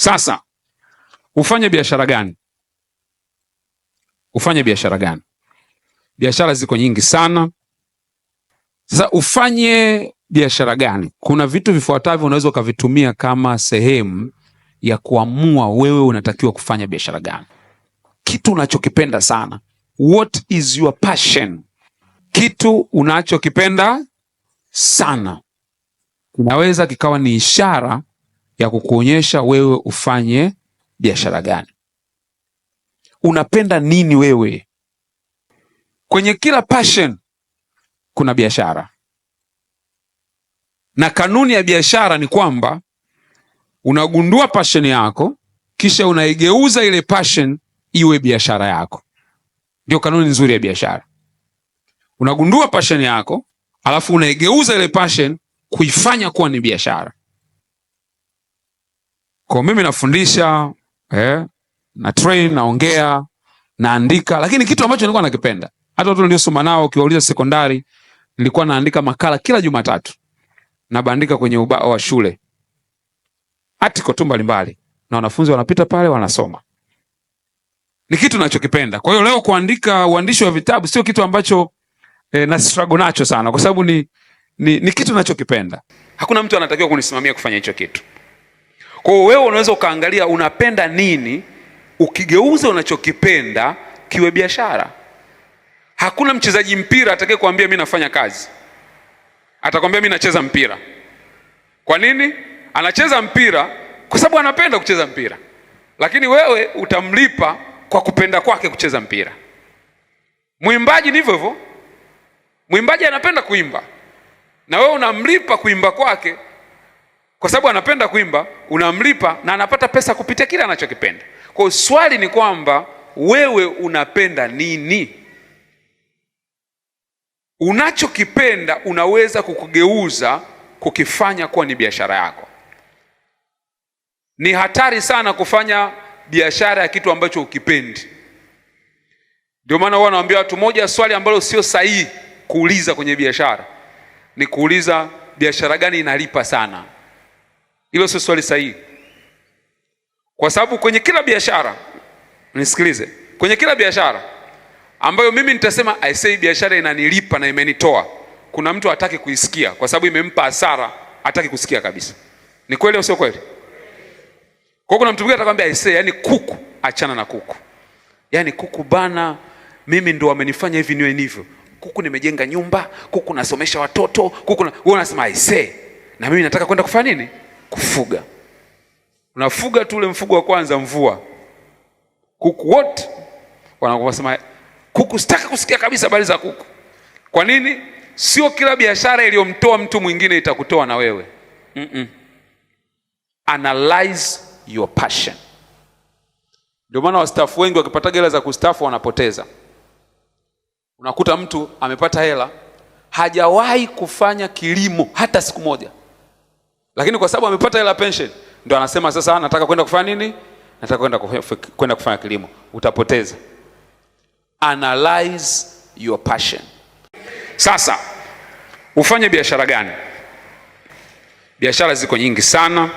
Sasa ufanye biashara gani? Ufanye biashara gani? Biashara ziko nyingi sana. Sasa ufanye biashara gani? Kuna vitu vifuatavyo unaweza ukavitumia kama sehemu ya kuamua wewe unatakiwa kufanya biashara gani. Kitu unachokipenda sana. What is your passion? Kitu unachokipenda sana kinaweza kikawa ni ishara ya kukuonyesha wewe ufanye biashara gani. Unapenda nini wewe? Kwenye kila passion kuna biashara, na kanuni ya biashara ni kwamba unagundua passion yako, kisha unaigeuza ile passion iwe biashara yako. Ndio kanuni nzuri ya biashara. Unagundua passion yako, alafu unaigeuza ile passion kuifanya kuwa ni biashara. Kwa mimi nafundisha, na train, naongea, naandika, lakini kitu ambacho nilikuwa nakipenda. Hata watu niliosoma nao ukiwauliza sekondari, nilikuwa naandika makala kila Jumatatu. Na bandika kwenye ubao wa shule. Article tu mbalimbali. Na wanafunzi wanapita pale wanasoma. Ni kitu ninachokipenda. Kwa hiyo leo kuandika uandishi wa vitabu sio kitu ambacho na struggle nacho sana, kwa sababu ni kitu ninachokipenda. Hakuna mtu anatakiwa kunisimamia kufanya hicho kitu. Kwa hiyo wewe unaweza ukaangalia unapenda nini, ukigeuza unachokipenda kiwe biashara. Hakuna mchezaji mpira atakaye kuambia mimi nafanya kazi. Atakwambia mimi nacheza mpira. Kwa nini? Anacheza mpira kwa sababu anapenda kucheza mpira. Lakini wewe utamlipa kwa kupenda kwake kucheza mpira. Mwimbaji ni hivyo hivyo. Mwimbaji anapenda kuimba, na wewe unamlipa kuimba kwake kwa sababu anapenda kuimba, unamlipa na anapata pesa kupitia kile anachokipenda. Kwa hiyo swali ni kwamba wewe unapenda nini? Unachokipenda unaweza kukugeuza kukifanya kuwa ni biashara yako. Ni hatari sana kufanya biashara ya kitu ambacho ukipendi. Ndio maana huwa naambia watu, moja swali ambalo sio sahihi kuuliza kwenye biashara ni kuuliza biashara gani inalipa sana. Hilo sio swali sahihi. Kwa sababu kwenye kila biashara, nisikilize, kwenye kila biashara ambayo mimi nitasema I say biashara inanilipa na imenitoa, kuna mtu hataki kuisikia kwa sababu imempa hasara, hataki kusikia kabisa. Ni kweli au sio kweli? Kwa kuna mtu mwingine atakwambia I say, yani kuku, achana na kuku. Yani kuku bana, mimi ndo amenifanya hivi niwe hivyo. Kuku nimejenga nyumba, kuku nasomesha watoto, kuku wewe unasema I say, na mimi nataka kwenda kufanya nini? Kufuga. Unafuga tu ule mfugo wa kwanza, mvua. Kuku wote wanasema kuku, sitaki kusikia kabisa habari za kuku. Kwa nini? Sio kila biashara iliyomtoa mtu mwingine itakutoa na wewe. Analyze your passion. Ndio maana wastaafu wengi wakipata hela za kustaafu wanapoteza. Unakuta mtu amepata hela, hajawahi kufanya kilimo hata siku moja, lakini kwa sababu amepata hela pension ndio anasema sasa nataka kwenda kufanya nini? Nataka kwenda kufanya kilimo. Utapoteza. Analyze your passion. Sasa ufanye biashara gani? Biashara ziko nyingi sana.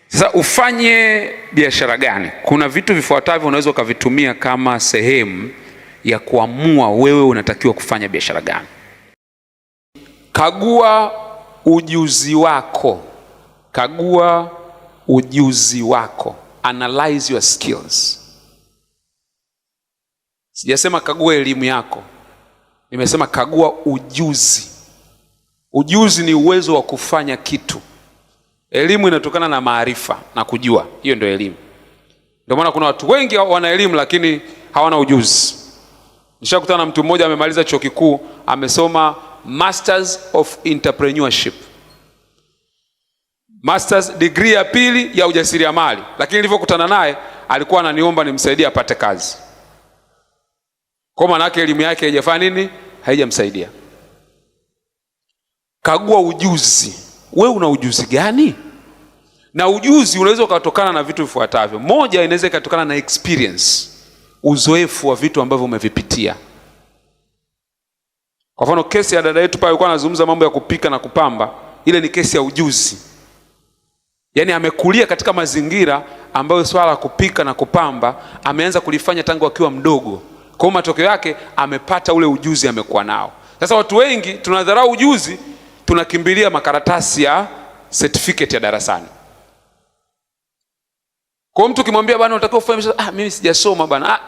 Sasa ufanye biashara gani? Kuna vitu vifuatavyo unaweza ukavitumia kama sehemu ya kuamua wewe unatakiwa kufanya biashara gani. Kagua ujuzi wako. Kagua ujuzi wako. Analyze your skills. Sijasema kagua elimu yako. Nimesema kagua ujuzi. Ujuzi ni uwezo wa kufanya kitu. Elimu inatokana na maarifa na kujua. Hiyo ndio elimu. Ndio maana kuna watu wengi wana elimu lakini hawana ujuzi. Nishakutana na mtu mmoja amemaliza chuo kikuu, amesoma Masters of Entrepreneurship. Masters degree ya pili ya ujasiriamali, lakini nilipokutana naye alikuwa ananiomba nimsaidie apate kazi. Kwa maana yake elimu yake haijafanya nini? Haijamsaidia. Kagua ujuzi. Wewe una ujuzi gani? Na ujuzi unaweza ukatokana na vitu vifuatavyo. Moja, inaweza ikatokana na experience, uzoefu wa vitu ambavyo umevipitia. Kwa mfano kesi ya dada yetu pale alikuwa anazungumza mambo ya kupika na kupamba, ile ni kesi ya ujuzi. Yaani amekulia katika mazingira ambayo swala la kupika na kupamba ameanza kulifanya tangu akiwa mdogo. Kwa hiyo matokeo yake amepata ule ujuzi, amekuwa nao. Sasa watu wengi tunadharau ujuzi, tunakimbilia makaratasi ya certificate ya darasani. Kwa mtu kimwambia bwana unatakiwa ufanye, mimi sijasoma bwana.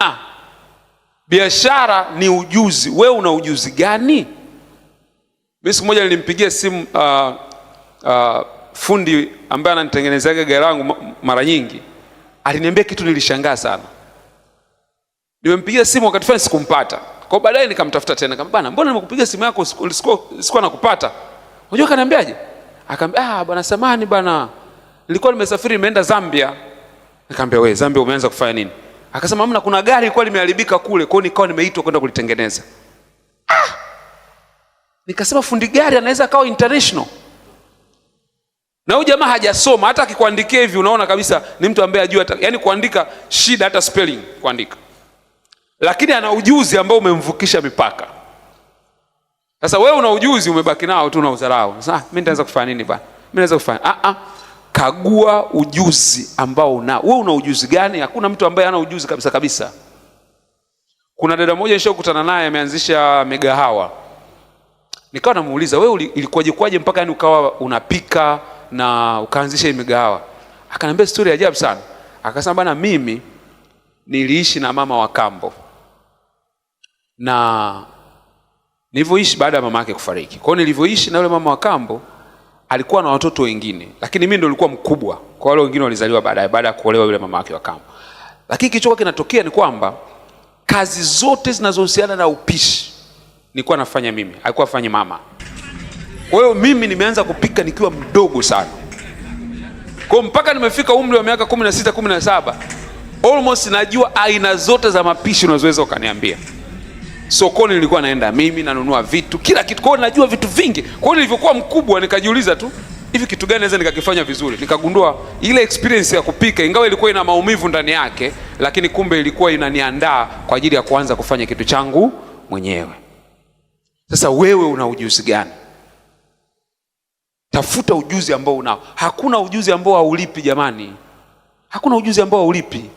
Biashara ni ujuzi. Wewe una ujuzi gani? Mimi siku moja nilimpigia simu fundi ambaye ananitengenezea gari langu mara nyingi. Aliniambia kitu nilishangaa sana. Nimempigia simu wakati fulani sikumpata. Kwa baadaye nikamtafuta tena, nikamwambia bwana, mbona nimekupigia simu yako sikuwa nakupata? Unajua kaniambiaje? Akamwambia bwana samani bwana, nilikuwa nimesafiri nimeenda Zambia. Nikamwambia wewe Zambia umeanza kufanya nini? Akasema hamna, kuna gari lilikuwa limeharibika kule, kwa hiyo nikawa nimeitwa kwenda kulitengeneza. Nikasema fundi gari anaweza kawa international. Na huyu jamaa hajasoma, hata akikuandikia hivi unaona kabisa ni mtu ambaye ajua yani kuandika shida, hata spelling kuandika. Lakini ana ujuzi ambao umemvukisha mipaka. Sasa wewe una ujuzi umebaki nao tu na udharau. Sasa mimi nitaanza kufanya nini bwana? Mimi naweza kufanya. Kagua ujuzi ambao unao. Wewe una ujuzi gani? Hakuna mtu ambaye hana ujuzi kabisa. Kuna dada mmoja nishakutana naye ameanzisha migahawa. Nikawa namuuliza, wewe ilikuwaje mpaka yani ukawa unapika na ukaanzisha hii migahawa? Akaniambia story ya ajabu sana. Akasema bana, mimi niliishi na mama wa kambo. Na nilivyoishi baada ya mama yake kufariki. Kwa hiyo nilivyoishi na yule mama wa kambo alikuwa na watoto wengine, lakini mimi ndo nilikuwa mkubwa. Kwa wale wengine walizaliwa baada ya kuolewa yule mama yake wa kambo. Lakini kilichokuwa kinatokea ni kwamba kazi zote zinazohusiana na upishi nilikuwa nafanya mimi, alikuwa afanye mama. Kwa hiyo mimi nimeanza kupika nikiwa mdogo sana. Kwa mpaka nimefika umri wa miaka 16, 17, almost najua aina zote za mapishi unazoweza ukaniambia. Sokoni nilikuwa naenda mimi, nanunua vitu, kila kitu. Kwa hiyo najua vitu vingi. Kwa hiyo nilivyokuwa mkubwa nikajiuliza tu, hivi kitu gani naweza nikakifanya vizuri? Nikagundua ile experience ya kupika, ingawa ilikuwa ina maumivu ndani yake, lakini kumbe ilikuwa inaniandaa kwa ajili ya kuanza kufanya kitu changu mwenyewe. Sasa wewe una ujuzi gani? Tafuta ujuzi ambao unao. Hakuna ujuzi ambao haulipi jamani. Hakuna ujuzi ambao haulipi.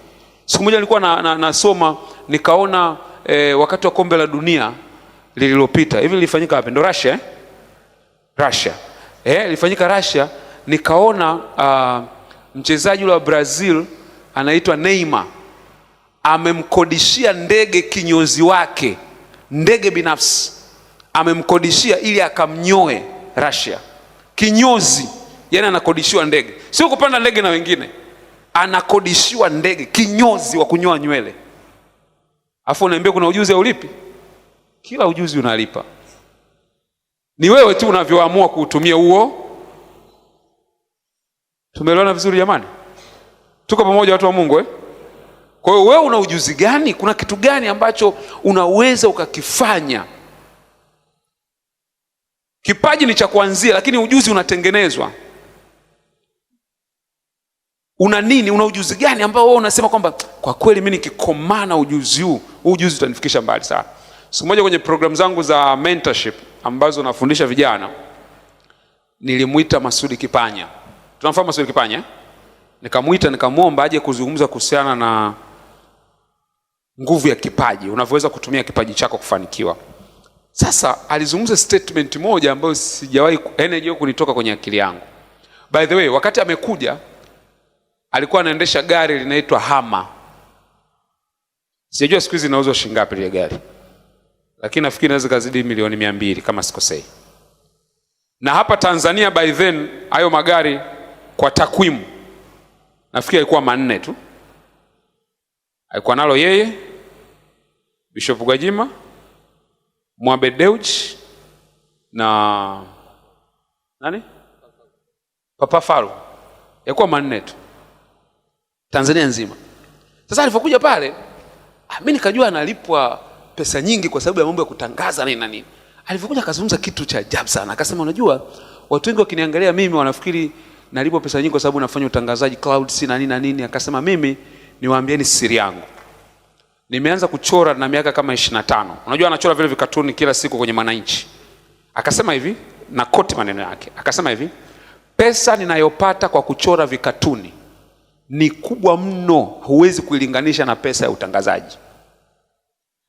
Siku moja nilikuwa nasoma nikaona wakati wa kombe la dunia lililopita. Hivi lilifanyika wapi? Ndo Russia. Russia. Lilifanyika Russia. Nikaona mchezaji wa Brazil anaitwa Neymar amemkodishia ndege kinyozi wake, ndege binafsi. Amemkodishia ili akamnyoe Russia. Kinyozi, yani anakodishiwa ndege. Sio kupanda ndege na wengine. Anakodishiwa ndege, kinyozi wa kunyoa nywele. Afu unaambia kuna ujuzi haulipi? Kila ujuzi unalipa. Ni wewe tu unavyoamua kuutumia huo. Tumeelewana vizuri jamani? Tuko pamoja watu wa Mungu Kwa hiyo wewe una ujuzi gani? Kuna kitu gani ambacho unaweza ukakifanya? Kipaji ni cha kuanzia, lakini ujuzi unatengenezwa. Una nini? Una ujuzi gani ambao wewe unasema kwamba kwa kweli mimi nikikomana ujuzi huu, ujuzi utanifikisha mbali sana. Siku moja kwenye program zangu za mentorship ambazo nafundisha vijana, nilimuita Masudi Kipanya. Tunamfahamu Masudi Kipanya? Nikamuita nikamuomba aje kuzungumza kuhusiana na nguvu ya kipaji, unavyoweza kutumia kipaji chako kufanikiwa. Sasa alizungumza statement moja ambayo sijawahi kunitoka kwenye akili yangu. By the way, wakati amekuja alikuwa anaendesha gari linaitwa Hummer. Sijajua siku hizi inauzwa shilingi ngapi ile gari. Lakini nafikiri inaweza kuzidi milioni 200 kama sikosei. Na hapa Tanzania by then hayo magari kwa takwimu nafikiri ilikuwa 4 tu. Alikuwa nalo yeye, Bishop Gwajima, Mohamed Dewji na nani? Papa Faru. Yalikuwa 4 tu Tanzania nzima. Sasa alipokuja pale, mimi nikajua analipwa pesa nyingi kwa sababu ya mambo ya kutangaza nini na nini. Alipokuja akazungumza kitu cha ajabu sana. Akasema unajua watu wengi wakiniangalia mimi wanafikiri nalipwa pesa nyingi kwa sababu nafanya utangazaji cloud si na nini na nini. Akasema mimi niwaambieni siri yangu. Nimeanza kuchora na miaka kama 25. Unajua anachora vile vikatuni kila siku kwenye Mwananchi. Akasema hivi, na koti maneno yake. Akasema hivi, pesa ninayopata kwa kuchora vikatuni ni kubwa mno, huwezi kuilinganisha na pesa ya utangazaji.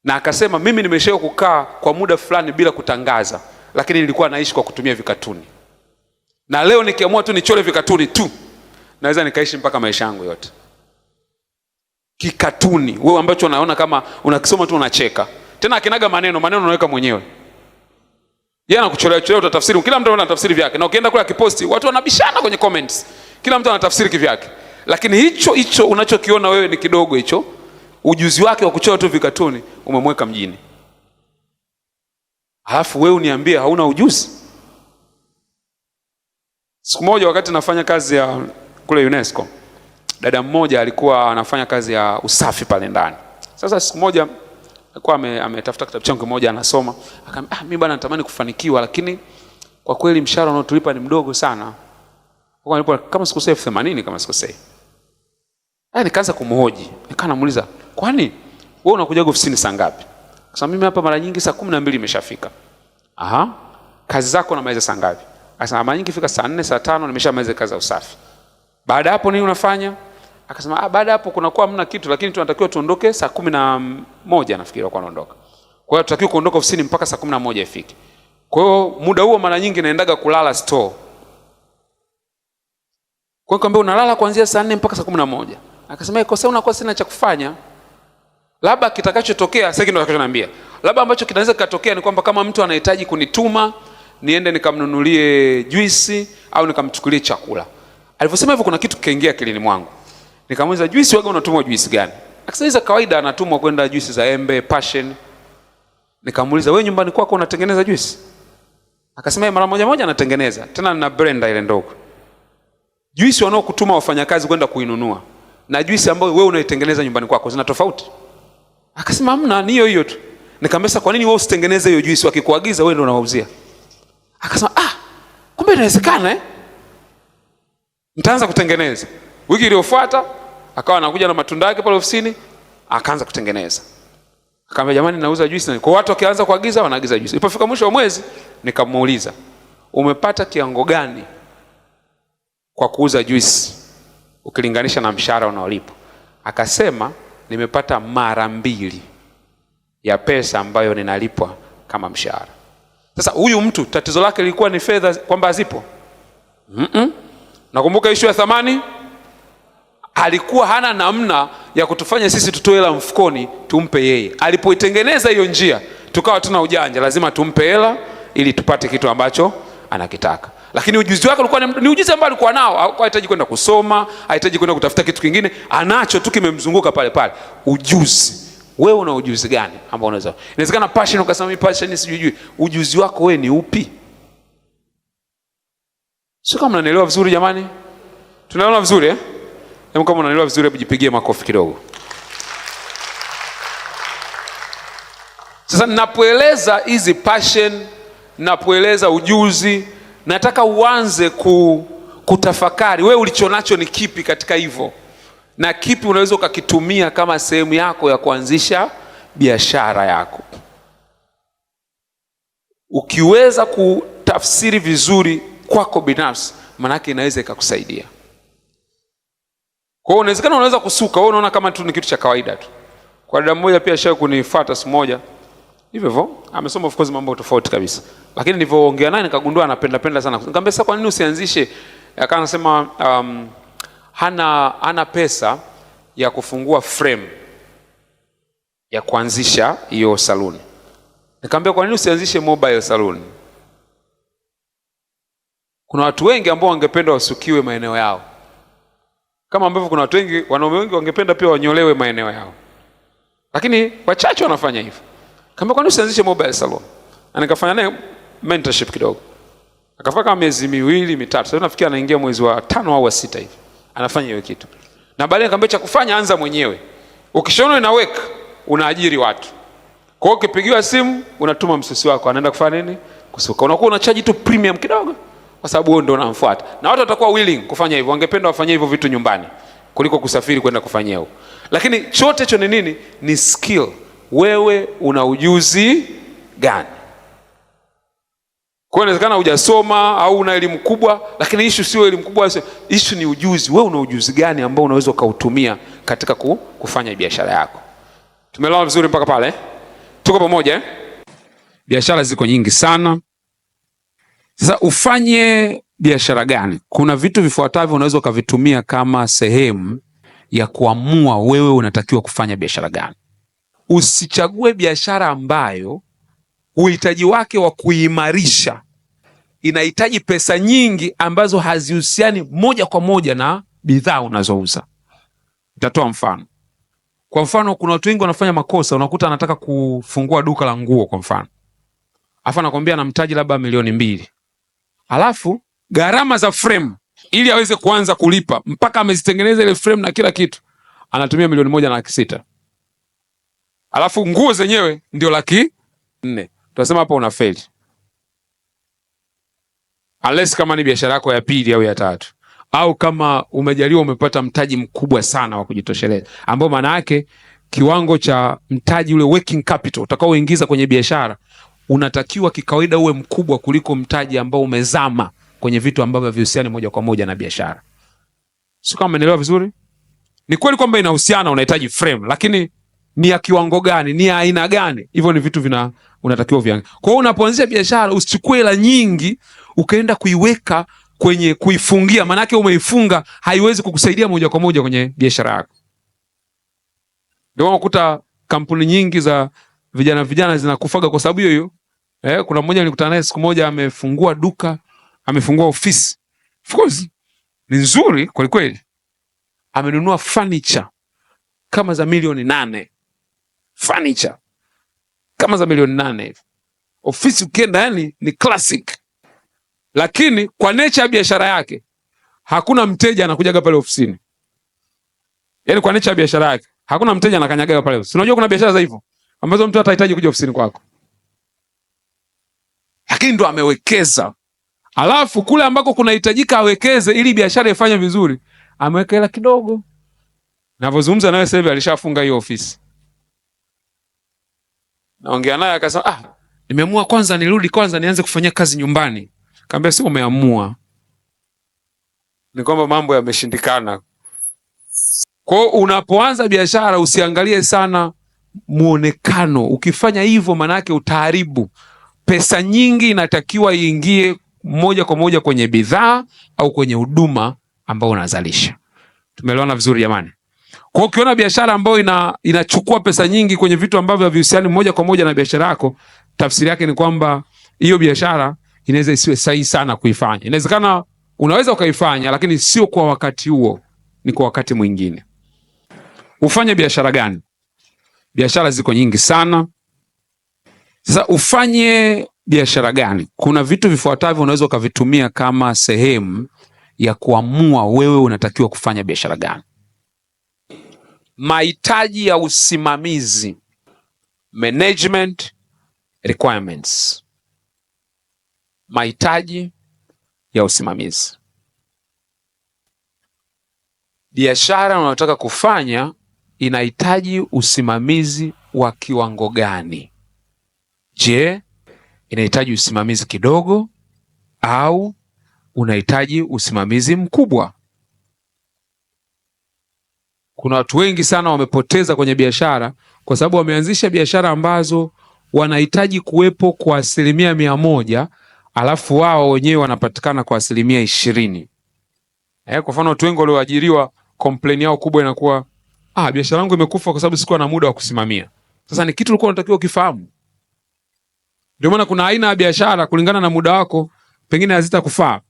Na akasema mimi nimeshawahi kukaa kwa muda fulani bila kutangaza, lakini nilikuwa naishi kwa kutumia vikatuni. Na leo nikiamua tu nichore vikatuni tu, naweza nikaishi mpaka maisha yangu yote. Kikatuni wewe ambacho unaona kama unakisoma tu unacheka. Tena akinaga maneno unaweka mwenyewe. Yeye anakuchorea utatafsiri. Kila mtu anatafsiri vyake. Na ukienda kule akiposti, watu wanabishana kwenye comments. Kila mtu anatafsiri kivyake. Lakini hicho unachokiona wewe ni kidogo hicho. Ujuzi wake wa kuchora tu vikatuni umemweka mjini. Halafu wewe uniambie hauna ujuzi? Siku moja wakati nafanya kazi ya kule UNESCO, dada mmoja alikuwa anafanya kazi ya usafi pale ndani. Sasa siku moja alikuwa ametafuta kitabu changu kimoja anasoma, akamwambia mimi bwana natamani kufanikiwa, lakini kwa kweli mshahara unaotulipa ni mdogo sana. Kwa nilipo kama sikosei 80 kama sikosei. Nikaanza kumhoji, nikamuuliza, "Kwani wewe unakuja ofisini saa ngapi?" Akasema, "Mimi hapa mara nyingi saa 12 imeshafika." "Aha. Kazi zako unamaliza saa ngapi?" Akasema, "Mara nyingi fika saa 4, saa 5 nimeshamaliza kazi ya usafi." "Baada hapo nini unafanya?" Akasema, "Baada hapo kunakuwa hamna kitu, lakini tunatakiwa tuondoke saa 11 nafikiri wako anaondoka. Kwa hiyo tunatakiwa kuondoka ofisini mpaka saa 11 ifike. Kwa hiyo muda huo mara nyingi naendaga kulala store." Kwa hiyo nikamwambia, "Unalala kuanzia saa 4 mpaka saa 11." Akasema, "Kwa sababu unakuwa sina cha kufanya. Labda kitakachotokea, sasa ndio atakachoniambia. Labda ambacho kinaweza kutokea ni kwamba kama mtu anahitaji kunituma niende nikamnunulie juisi au nikamchukulie chakula." Alivyosema hivyo kuna kitu kikaingia akilini mwangu. Nikamuuliza, "Juisi wewe unatumwa juisi gani?" Akasema, "Za kawaida anatumwa kwenda juisi za embe, passion." Nikamuuliza, "Wewe nyumbani kwako unatengeneza juisi?" Akasema, "Mara moja anatengeneza. Tena na blender ile ndogo." Juisi wanaokutuma wafanyakazi kwenda kuinunua na juisi ambayo wewe unaitengeneza nyumbani kwako zina tofauti? Akasema, "Hamna, ni hiyo tu." Nikamwambia, "Kwa nini wewe usitengeneze hiyo juisi, wakikuagiza wewe ndio unawauzia?" Akasema, "Kumbe inawezekana Nitaanza kutengeneza." Wiki iliyofuata akawa anakuja na matunda yake pale ofisini, akaanza kutengeneza. Akamwambia, "Jamani nauza juisi." Kwa watu wakianza kuagiza wanaagiza juisi. Ilipofika mwisho wa mwezi nikamuuliza, "Umepata kiwango gani kwa kuuza juisi ukilinganisha na mshahara unaolipwa?" Akasema, "Nimepata mara 2 ya pesa ambayo ninalipwa kama mshahara." Sasa huyu mtu tatizo lake lilikuwa ni fedha kwamba hazipo? Nakumbuka issue ya thamani, alikuwa hana namna ya kutufanya sisi tutoe hela mfukoni tumpe yeye. Alipoitengeneza hiyo njia, tukawa tuna ujanja, lazima tumpe hela ili tupate kitu ambacho anakitaka. Lakini ujuzi wake ulikuwa ni ujuzi ambao alikuwa nao, hahitaji kwenda kusoma, hahitaji kwenda kutafuta kitu kingine, anacho tu kimemzunguka pale pale. Ujuzi. Wewe una ujuzi gani ambao unaweza? Inawezekana passion ukasema mimi passion sijui. Ujuzi wako wewe ni upi? Sio kama mnanielewa vizuri jamani? Tunaelewa vizuri Hebu kama unanielewa vizuri hebu jipigie makofi kidogo. Sasa ninapoeleza hizi passion, ninapoeleza ujuzi, nataka uanze kutafakari wewe ulichonacho ni kipi katika hivyo, na kipi unaweza ukakitumia kama sehemu yako ya kuanzisha biashara yako. Ukiweza kutafsiri vizuri kwako binafsi, maana yake inaweza ikakusaidia. Kwa hiyo inawezekana unaweza kusuka, wewe unaona kama tu ni kitu cha kawaida tu. Kwa dada mmoja pia shaka kunifuata siku moja hivyo, amesoma of course mambo tofauti kabisa, lakini nilipoongea naye nikagundua anapenda sana. Nikamwambia, "Sasa kwa nini usianzishe?" Akawa anasema hana pesa ya kufungua frame ya kuanzisha hiyo saluni. Nikamwambia, "Kwa nini usianzishe mobile salon?" Kuna watu wengi ambao wangependa wasukiwe maeneo yao, kama ambavyo kuna watu wengi, wanaume wengi wangependa pia wanyolewe maeneo yao, lakini wachache wanafanya hivyo. Kama kwa nini usianzishe mobile salon? Na nikafanya naye mentorship kidogo. Akafanya kama miezi 2 3. Sasa nafikiri anaingia mwezi wa 5 au wa 6 hivi. Anafanya hiyo kitu. Na baadaye nikamwambia cha kufanya anza mwenyewe. Ukishaona inaweka, unaajiri watu. Kwa hiyo ukipigiwa simu, unatuma msusi wako, anaenda kufanya nini? Kusuka. Unakuwa unachaji tu premium kidogo kwa sababu wewe ndio unamfuata. Na watu watakuwa willing kufanya hivyo. Wangependa wafanye hivyo vitu nyumbani kuliko kusafiri kwenda kufanyia huko. Lakini chote hicho ni nini? Ni skill. Wewe una ujuzi gani? Kwa hiyo inawezekana hujasoma au una elimu kubwa, lakini issue sio elimu kubwa, issue ni ujuzi. Wewe una ujuzi gani ambao unaweza ukautumia katika kufanya biashara yako? Tumeelewana vizuri mpaka pale? Tuko pamoja eh? Biashara ziko nyingi sana. Sasa ufanye biashara gani? Kuna vitu vifuatavyo unaweza ukavitumia kama sehemu ya kuamua wewe unatakiwa kufanya biashara gani. Usichague biashara ambayo uhitaji wake wa kuimarisha inahitaji pesa nyingi ambazo hazihusiani moja kwa moja na bidhaa unazouza. Nitatoa mfano. Kwa mfano, kuna watu wengi wanafanya makosa. Unakuta anataka kufungua duka la nguo kwa mfano, alafu anakwambia na mtaji labda 2,000,000, alafu gharama za frame ili aweze kuanza kulipa mpaka amezitengeneza ile frame na kila kitu anatumia 1,600,000, alafu nguo zenyewe ndio 400,000. Tunasema hapa una fail, unless kama ni biashara yako ya pili au ya tatu, au kama umejaliwa umepata mtaji mkubwa sana wa kujitosheleza, ambao maana yake kiwango cha mtaji ule working capital utakaoingiza kwenye biashara unatakiwa kikawaida uwe mkubwa kuliko mtaji ambao umezama kwenye vitu ambavyo havihusiani moja kwa moja na biashara. Sio kama umeelewa vizuri? Ni kweli kwamba inahusiana, unahitaji frame, lakini ni ya kiwango gani, ni ya aina gani? Hivyo ni vitu unatakiwa viangalie. Kwa hiyo unapoanzisha biashara usichukue hela nyingi ukaenda kuiweka kwenye kuifungia, maana yake umeifunga, haiwezi kukusaidia moja kwa moja kwenye biashara yako. Ndio unakuta kampuni nyingi za vijana zinakufaga kwa sababu hiyo. Kuna mmoja nilikutana naye siku moja, amefungua duka, amefungua ofisi. Of course ni nzuri kweli kweli. Amenunua furniture kama za milioni 8. Furniture kama za milioni 8. Ofisi ukienda yani ni classic. Lakini kwa nature ya biashara yake hakuna mteja anakujaga pale ofisini. Yaani kwa nature ya biashara yake hakuna mteja anakanyaga pale ofisini. Unajua kuna biashara za hivyo ambazo mtu hatahitaji kuja ofisini kwako, lakini ndo amewekeza. Alafu kule ambako kunahitajika awekeze ili biashara ifanye vizuri, ameweka hela kidogo. Ninavyozungumza nawe sasa hivi alishafunga hiyo ofisi. Naongea naye akasema, nimeamua kwanza nirudi kwanza nianze kufanyia kazi nyumbani. Kaambia sio umeamua, ni kwamba mambo yameshindikana. Kwa hiyo unapoanza biashara usiangalie sana muonekano. Ukifanya hivyo maana yake utaharibu. Pesa nyingi inatakiwa iingie moja kwa moja kwenye bidhaa au kwenye huduma ambao unazalisha. Tumeelewana vizuri jamani? Kwa hiyo ukiona biashara ambayo inachukua pesa nyingi kwenye vitu ambavyo havihusiani moja kwa moja na biashara yako, tafsiri yake ni kwamba hiyo biashara inaweza isiwe sahihi sana kuifanya. Inawezekana unaweza ukaifanya, lakini sio kwa wakati huo, ni kwa wakati mwingine. Ufanye biashara gani? Biashara ziko nyingi sana. Sasa ufanye biashara gani? Kuna vitu vifuatavyo unaweza ukavitumia kama sehemu ya kuamua wewe unatakiwa kufanya biashara gani. Mahitaji ya usimamizi, management requirements. Mahitaji ya usimamizi. Biashara unayotaka kufanya inahitaji usimamizi wa kiwango gani? Je, inahitaji usimamizi kidogo au unahitaji usimamizi mkubwa? Kuna watu wengi sana wamepoteza kwenye biashara kwa sababu wameanzisha biashara ambazo wanahitaji kuwepo kwa 100%, alafu wao wenyewe wanapatikana kwa 20%. Kwa mfano watu wengi walioajiriwa complain yao kubwa inakuwa biashara yangu imekufa kwa sababu sikuwa na muda wa kusimamia. Sasa ni kitu ulikuwa unatakiwa ukifahamu. Ndio maana kuna aina ya biashara kulingana na muda wako pengine hazitakufaa.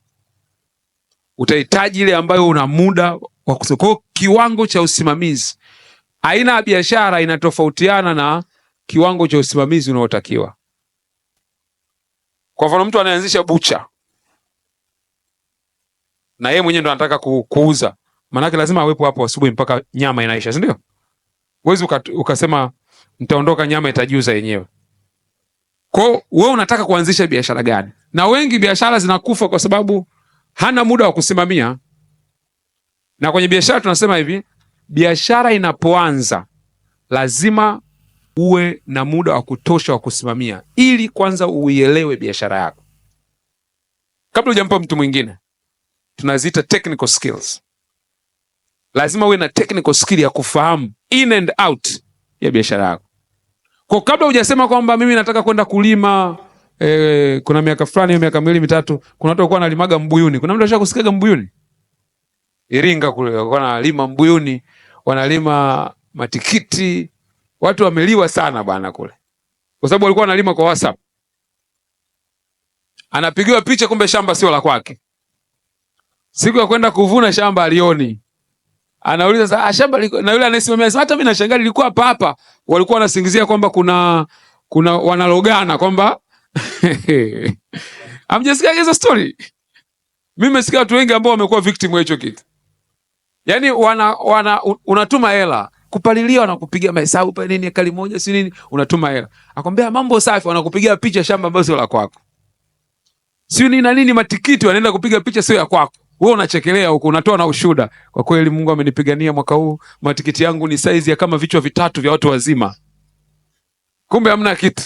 Utahitaji ile ambayo una muda wa kusoko. Kiwango cha usimamizi, aina ya biashara inatofautiana na kiwango cha usimamizi unaotakiwa. Kwa mfano mtu anaanzisha bucha na yeye mwenyewe ndo anataka kuuza, maana yake lazima awepo hapo asubuhi mpaka nyama inaisha, si ndio? Huwezi ukasema nitaondoka nyama itajiuza yenyewe. Kwa wewe unataka kuanzisha biashara gani? Na wengi biashara zinakufa kwa sababu hana muda wa kusimamia. Na kwenye biashara tunasema hivi, biashara inapoanza lazima uwe na muda wa kutosha wa kusimamia ili kwanza uielewe biashara yako. kabla hujampa mtu mwingine, tunaziita technical skills. Lazima uwe na technical skill ya kufahamu in and out ya biashara yako. Kwa kabla hujasema kwamba mimi nataka kwenda kulima, kuna miaka fulani, miaka 2-3, kuna watu walikuwa wanalimaga mbuyuni. Kuna mtu ashakusikiaga mbuyuni? Iringa kule walikuwa wanalima mbuyuni, wanalima matikiti. Watu wameliwa sana bana kule, kwa sababu walikuwa wanalima kwa WhatsApp. Anapigiwa picha, kumbe shamba sio la kwake. Siku ya kwenda kuvuna shamba alioni. Anauliza sasa shamba liko, na yule anayesimamia hata mimi nashangaa lilikuwa hapa hapa. Walikuwa wanasingizia kwamba kuna wanalogana kwamba amjasikia hizo story. Mimi nimesikia watu wengi ambao wamekuwa victim wa hicho kitu. Yaani unatuma hela kupalilia, wanakupigia mahesabu pa nini ekari moja si nini, unatuma hela. Akwambia mambo safi, wanakupigia picha shamba ambalo sio la kwako. Sio nini na nini matikiti, wanaenda kupiga picha sio ya kwako. Wewe unachekelea huko, unatoa na ushuhuda. Kwa kweli Mungu amenipigania mwaka huu, matikiti yangu ni size ya kama vichwa vitatu vya watu wazima. Kumbe hamna kitu.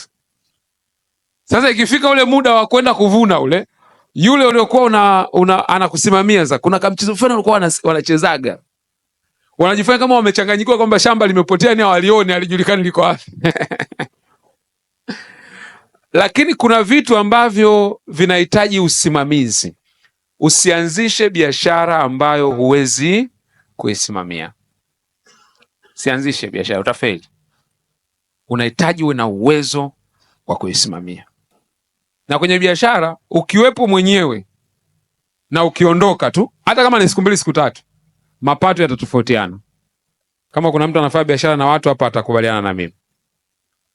Sasa ikifika ule muda wa kwenda kuvuna ule, yule uliokuwa anakusimamia sasa, kuna kamchezo fulani walikuwa wanachezaga. Wanajifanya kama wamechanganyikiwa kwamba shamba limepotea, ni hawalioni, halijulikani liko wapi. Lakini kuna vitu ambavyo vinahitaji usimamizi. Usianzishe biashara ambayo huwezi kuisimamia. Usianzishe biashara, utafeli. Unahitaji uwe na uwezo wa kuisimamia. Na kwenye biashara ukiwepo mwenyewe na ukiondoka tu, hata kama ni siku 2 siku 3, mapato yatatofautiana. Kama kuna mtu anafanya biashara na watu hapa atakubaliana na mimi.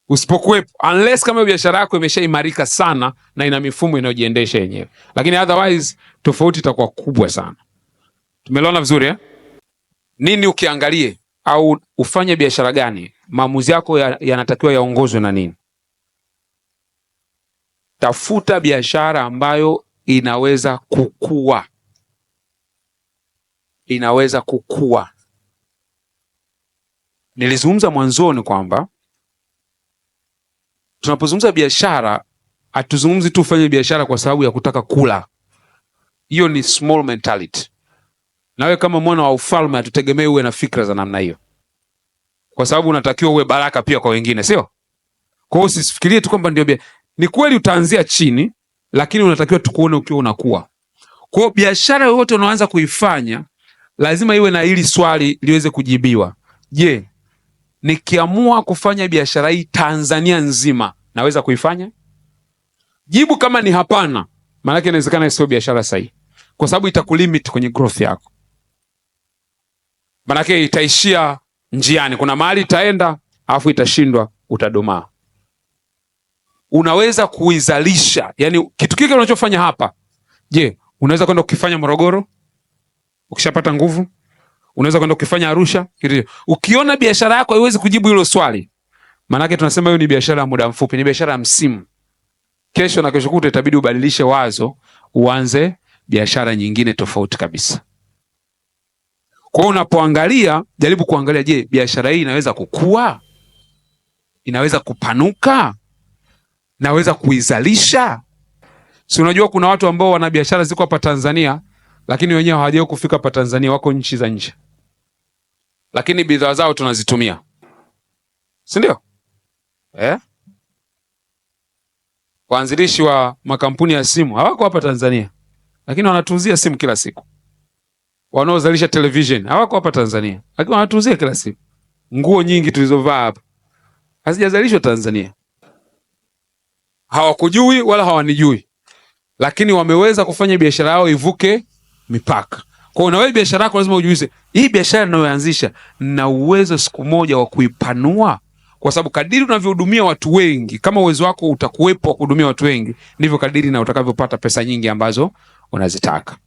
Usipokuwepo, unless kama biashara yako imeshaimarika sana na ina mifumo inayojiendesha yenyewe. Lakini otherwise tofauti itakuwa kubwa sana. Tumeelewana vizuri eh? Nini ukiangalie au ufanye biashara gani, maamuzi yako yanatakiwa yaongozwe na nini? Tafuta biashara ambayo inaweza kukua. Inaweza kukua. Nilizungumza mwanzoni kwamba tunapozungumza biashara, hatuzungumzi tu ufanye biashara kwa sababu ya kutaka kula. Hiyo ni small mentality. Nawe kama mwana wa ufalme hatutegemei uwe na fikra za namna hiyo. Kwa sababu unatakiwa uwe baraka pia kwa wengine, sio? Kwa hiyo usifikirie tu kwamba ndio ni kweli utaanzia chini, lakini unatakiwa tukuone ukiwa unakuwa. Kwa hiyo biashara yoyote unaanza kuifanya, lazima iwe na hili swali liweze kujibiwa. Je, nikiamua kufanya biashara hii Tanzania nzima, naweza kuifanya? Jibu kama ni hapana, maana yake inawezekana sio biashara sahihi. Kwa sababu itakulimit kwenye growth yako. Maana yake itaishia njiani. Kuna mahali itaenda, afu itashindwa, utadomaa. Unaweza kuizalisha, yani kitu kile unachofanya hapa. Je, unaweza kwenda ukifanya Morogoro? Ukishapata nguvu, unaweza kwenda ukifanya Arusha? Ukiona biashara yako haiwezi kujibu hilo swali, maana yake tunasema hiyo ni biashara ya muda mfupi, ni biashara ya msimu. Kesho na kesho kutwa itabidi ubadilishe wazo, uanze biashara nyingine tofauti kabisa. Kwa hiyo unapoangalia, jaribu kuangalia, je, biashara hii inaweza kukua? Inaweza kupanuka? Naweza kuizalisha? Si unajua kuna watu ambao wana biashara ziko hapa Tanzania, lakini wenyewe hawajawahi kufika hapa Tanzania, wako nchi za nje. Lakini bidhaa zao tunazitumia. Si ndio? Waanzilishi wa makampuni ya simu hawako hapa Tanzania, lakini wanatuuzia simu kila siku. Wanaozalisha television hawako hapa Tanzania, lakini wanatuuzia kila siku. Nguo nyingi tulizovaa hapa hazijazalishwa Tanzania. Hawakujui wala hawanijui, lakini wameweza kufanya biashara yao ivuke mipaka. Kwa hiyo na wewe biashara yako lazima ujiulize, hii biashara ninayoanzisha na uwezo siku moja wa kuipanua? Kwa sababu kadiri unavyohudumia watu wengi, kama uwezo wako utakuwepo wa kuhudumia watu wengi, ndivyo kadiri na utakavyopata pesa nyingi ambazo unazitaka.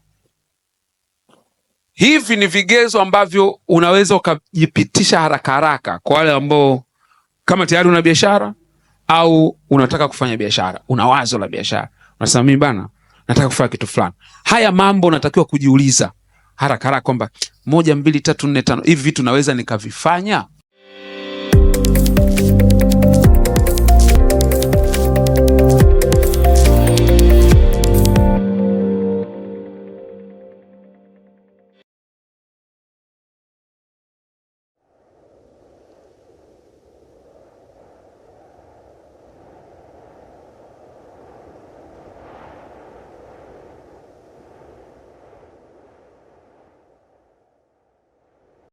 Hivi ni vigezo ambavyo unaweza ukajipitisha haraka haraka kwa wale ambao kama tayari una biashara au unataka kufanya biashara, una wazo la biashara. Unasema mimi bana, nataka kufanya kitu fulani. Haya mambo unatakiwa kujiuliza haraka haraka kwamba 1, 2, 3, 4, 5 hivi vitu naweza nikavifanya?